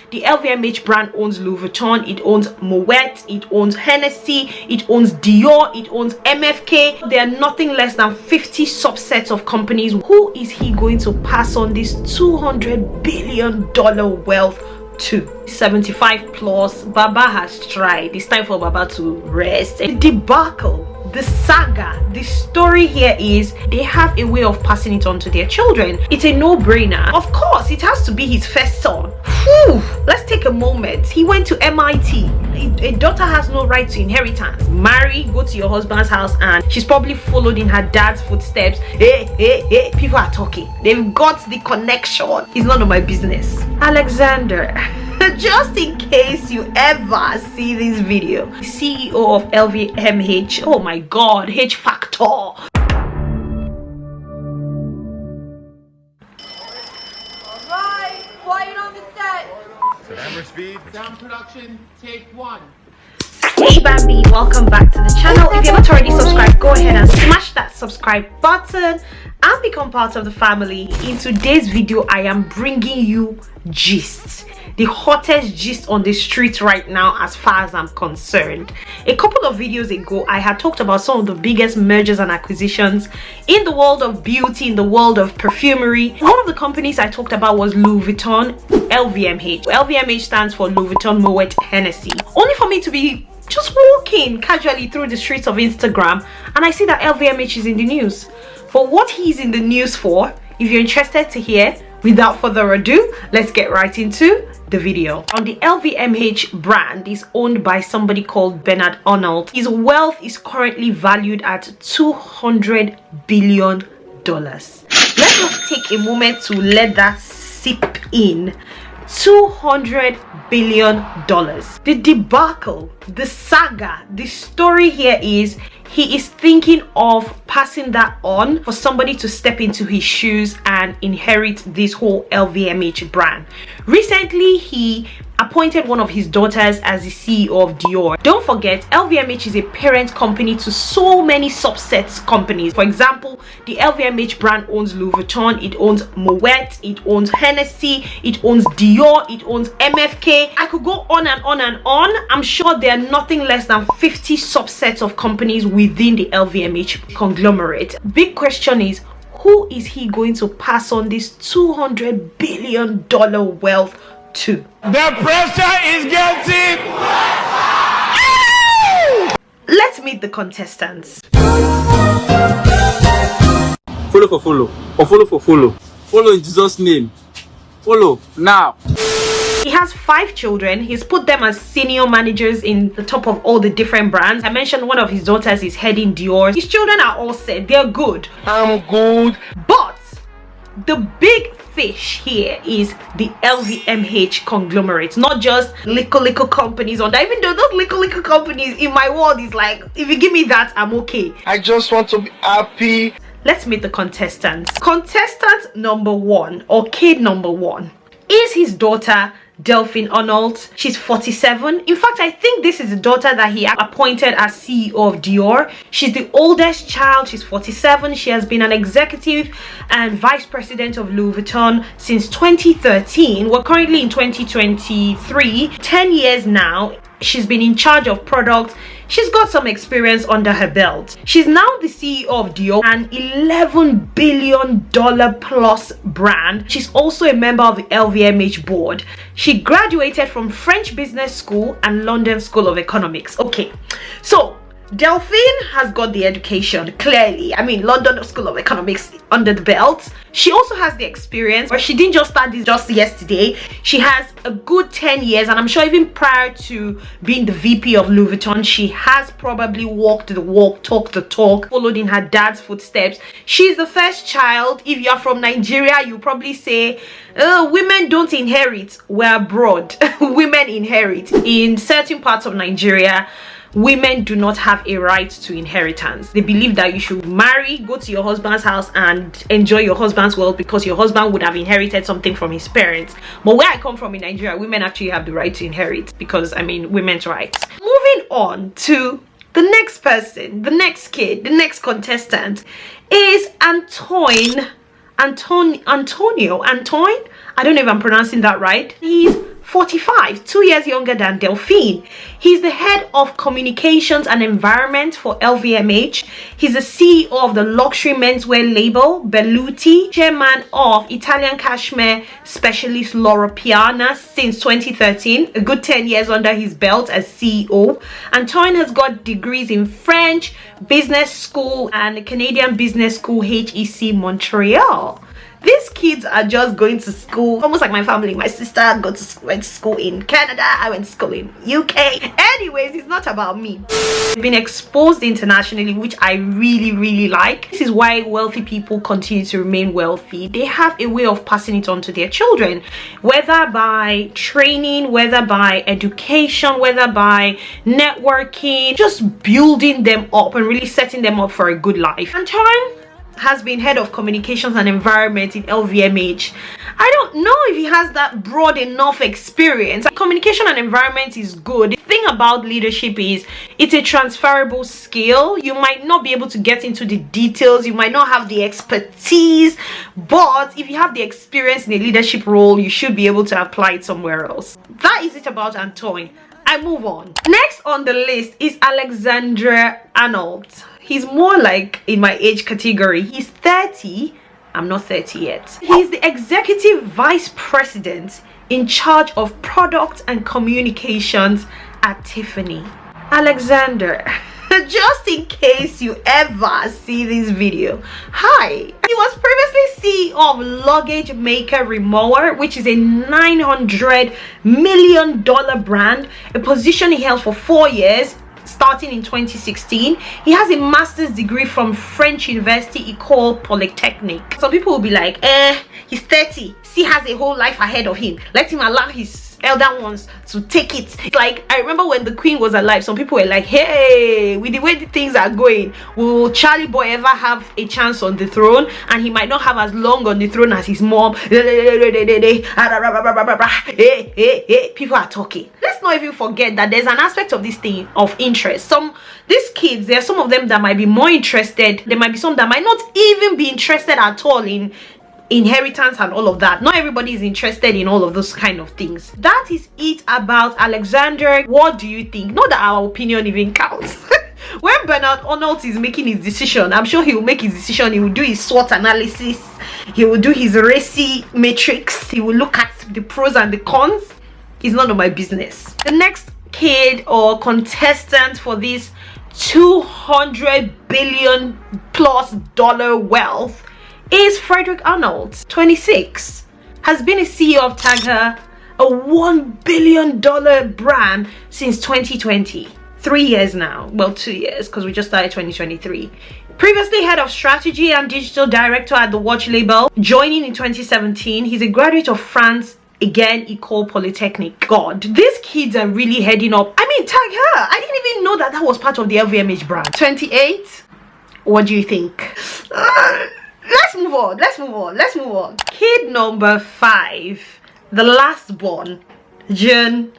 the LVMH brand owns Louis Vuitton, it owns Moet, it owns Hennessy, it owns Dior, it owns MFK. There are nothing less than 50 subsets of companies. Who is he going to pass on this $200 billion wealth to? 75 plus. Baba has tried. It's time for Baba to rest. The debacle, the saga, the story here is they have a way of passing it on to their children. It's a no-brainer. Of course, it has to be his first son. Whew, let's take a moment. He went to MIT. A daughter has no right to inheritance. Marry, go to your husband's house, and she's probably followed in her dad's footsteps. Hey, people are talking. They've got the connection. It's none of my business. Alexander, just in case you ever see this video, CEO of LVMH, oh my god, H Factor. Alright, quiet on the set. Camera speed. Sound production, take one. Hey baby, welcome back to the channel. If you're not already subscribed, go ahead and smash that subscribe button and become part of the family. In today's video, I am bringing you gists, the hottest gist on the street right now as far as I'm concerned. A couple of videos ago, I had talked about some of the biggest mergers and acquisitions in the world of beauty, in the world of perfumery. One of the companies I talked about was Louis Vuitton, LVMH. LVMH stands for Louis Vuitton, Moet, Hennessy. Only for me to be just walking casually through the streets of Instagram and I see that LVMH is in the news. For what he's in the news for, if you're interested to hear, without further ado, let's get right into the video. On the LVMH brand is owned by somebody called Bernard Arnault. His wealth is currently valued at $200 billion. Let's just take a moment to let that sip in. $200 billion. The debacle, the saga, the story here is he is thinking of passing that on for somebody to step into his shoes and inherit this whole LVMH brand. Recently, he appointed one of his daughters as the CEO of Dior. Don't forget, LVMH is a parent company to so many subsets companies. For example, the LVMH brand owns Louis Vuitton, it owns Moet, it owns Hennessy, it owns Dior, it owns MFK. I could go on and on and on. I'm sure there are nothing less than 50 subsets of companies within the LVMH conglomerate. Big question is, who is he going to pass on this $200 billion wealth to? The pressure is getting. Let's meet the contestants. Follow for follow, or follow for follow. Follow in Jesus' name. Follow now. He has 5 children. He's put them as senior managers in the top of all the different brands. I mentioned one of his daughters is heading Dior. His children are all set. They're good. I'm good. But the big fish here is the LVMH conglomerate, not just little companies on that. Even though those little companies in my world is like, if you give me that, I'm okay. I just want to be happy. Let's meet the contestants. Contestant number 1, or kid number 1, is his daughter Delphine Arnault. She's 47. In fact, I think this is the daughter that he appointed as CEO of Dior. She's the oldest child. She's 47. She has been an executive and vice president of Louis Vuitton since 2013. We're currently in 2023. 10 years now. She's been in charge of products. She's got some experience under her belt. She's now the CEO of Dior, an $11 billion plus brand. She's also a member of the LVMH board. She graduated from French Business School and London School of Economics. Okay, so Delphine has got the education, clearly. I mean, London School of Economics under the belt. She also has the experience, but she didn't just start this just yesterday. She has a good 10 years, and I'm sure even prior to being the VP of Louis Vuitton, she has probably walked the walk, talked the talk, followed in her dad's footsteps. She's the first child. If you're from Nigeria, you probably say, women don't inherit. We're abroad. Women inherit. In certain parts of Nigeria, women do not have a right to inheritance. They believe that you should marry, go to your husband's house and enjoy your husband's wealth because your husband would have inherited something from his parents. But where I come from in Nigeria, women actually have the right to inherit because, I mean, women's rights. Moving on to the next person, the next kid, the next contestant is Antoine. I don't know if I'm pronouncing that right. He's 45, 2 years younger than Delphine. He's the head of communications and environment for LVMH. He's the CEO of the luxury menswear label Belluti, chairman of Italian cashmere specialist Loro Piana since 2013, a good 10 years under his belt as CEO. Antoine has got degrees in French Business School and Canadian Business School HEC Montreal. These kids are just going to school almost like my family. My sister went to school in Canada, I went to school in UK. Anyways, it's not about me. They've been exposed internationally, which I really like. This is why wealthy people continue to remain wealthy. They have a way of passing it on to their children, whether by training, whether by education, whether by networking, just building them up and really setting them up for a good life. Antoine has been head of communications and environment in LVMH. I don't know if he has that broad enough experience. Communication and environment is good. The thing about leadership is it's a transferable skill. You might not be able to get into the details, you might not have the expertise, but if you have the experience in a leadership role, you should be able to apply it somewhere else. That is it about Antoine. I move on. Next on the list is Alexander Arnold. He's more like in my age category. He's 30. I'm not 30 yet. He's the executive vice president in charge of product and communications at Tiffany. Alexander, just in case you ever see this video, hi. He was previously CEO of luggage maker Rimowa, which is a $900 million brand, a position he held for 4 years starting in 2016. He has a master's degree from French University École Polytechnique. Some people will be like, he's 30, he has a whole life ahead of him, let him allow his elder ones to take it. Like, I remember when the queen was alive, some people were like, hey, with the way the things are going, will Charlie boy ever have a chance on the throne? And he might not have as long on the throne as his mom. People are talking. Let's not even forget that there's an aspect of this thing of interest. These kids, there are some of them that might be more interested, there might be some that might not even be interested at all in inheritance and all of that. Not everybody is interested in all of those kind of things. That is it about Alexander. What do you think? Not that our opinion even counts. When Bernard Arnault is making his decision, I'm sure he will make his decision. He will do his SWOT analysis, he will do his RACI matrix, he will look at the pros and the cons. It's none of my business. The next kid or contestant for this $200 billion plus wealth is Frederick Arnold, 26. Has been a CEO of Saga, a $1 billion brand since 2020. 3 years now. Well, 2 years, because we just started 2023. Previously head of strategy and digital director at the watch label, joining in 2017. He's a graduate of France, again, École Polytechnique. God, these kids are really heading up. I mean, tag her. I didn't even know that was part of the LVMH brand. 28. What do you think? Let's move on. Kid number 5, the last born, Jean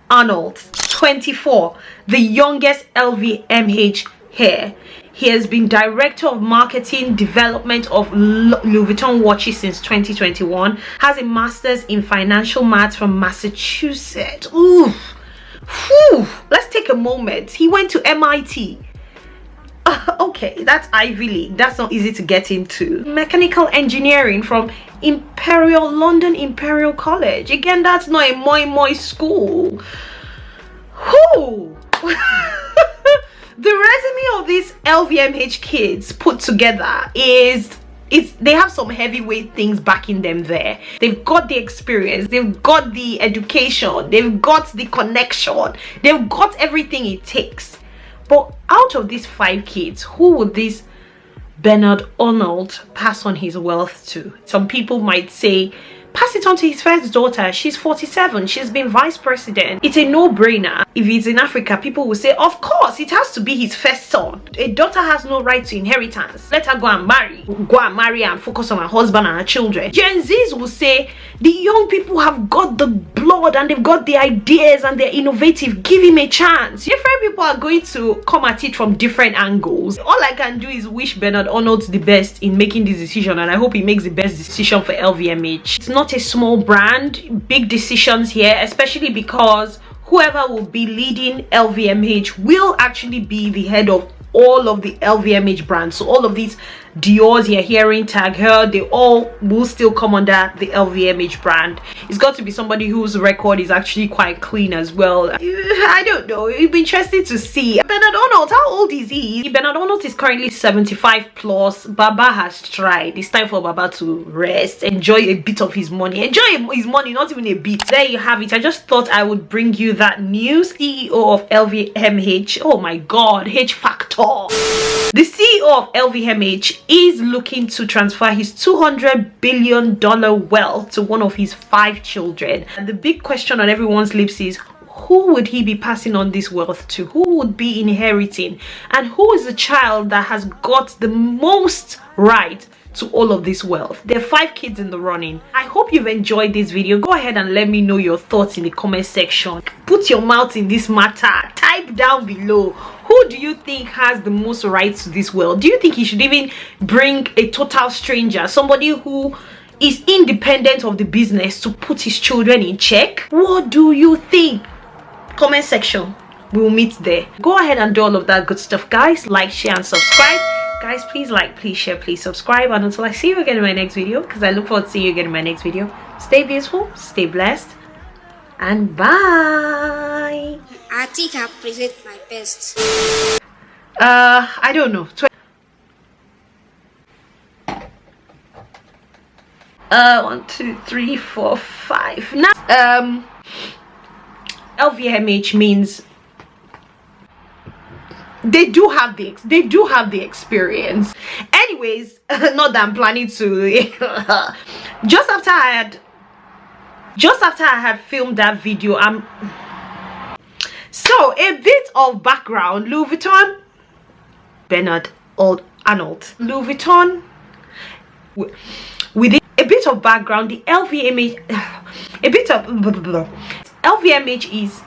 Arnold, 24, the youngest LVMH heir. He has been director of marketing development of Louis Vuitton watches since 2021. Has a master's in financial maths from Massachusetts. Ooh. Whew. Let's take a moment. He went to MIT. Okay, that's Ivy League. That's not easy to get into. Mechanical engineering from London Imperial College. Again, that's not a moi school. Whew. The resume of these LVMH kids put together they have some heavyweight things backing them there. They've got the experience, they've got the education, they've got the connection, they've got everything it takes. But out of these 5 kids, who would this Bernard Arnault pass on his wealth to? Some people might say, pass it on to his first daughter. She's 47. She's been vice president. It's a no-brainer. If it's in Africa, people will say, of course, it has to be his first son. A daughter has no right to inheritance. Let her go and marry and focus on her husband and her children. Gen Zs will say, the young people have got the blood and they've got the ideas and they're innovative. Give him a chance. Different people are going to come at it from different angles. All I can do is wish Bernard Arnault the best in making this decision, and I hope he makes the best decision for LVMH. It's not not a small brand. Big decisions here, especially because whoever will be leading LVMH will actually be the head of all of the LVMH brands. So all of these Dior's you're hearing, Tag Her, they all will still come under the LVMH brand. It's got to be somebody whose record is actually quite clean as well. I don't know, it'd be interesting to see. Bernard Arnault, how old is he? Bernard Arnault is currently 75 plus. Baba has tried. It's time for Baba to rest, enjoy a bit of his money, enjoy his money, not even a bit. There you have it. I just thought I would bring you that news. CEO of LVMH, oh my god, H Factor. The CEO of LVMH is looking to transfer his $200 billion wealth to one of his 5 children. And the big question on everyone's lips is, who would he be passing on this wealth to? Who would be inheriting? And who is the child that has got the most right to all of this wealth? There are 5 kids in the running. I hope you've enjoyed this video. Go ahead and let me know your thoughts in the comment section. Put your mouth in this matter. Type down below, who do you think has the most right to this wealth? Do you think he should even bring a total stranger, somebody who is independent of the business, to put his children in check? What do you think? Comment section, we'll meet there. Go ahead and do all of that good stuff, guys. Like, share and subscribe. Guys, please like, please share, please subscribe. And until I see you again in my next video, because I look forward to seeing you again in my next video, stay beautiful, stay blessed, and bye. I think I present my best. I don't know. 1, 2, 3, 4, 5. Now, LVMH means they do have the experience. Anyways, not that I'm planning to. just after I had filmed that video, so a bit of background. Louis Vuitton, Bernard Arnault, Louis Vuitton. With a bit of background, the LVMH, LVMH is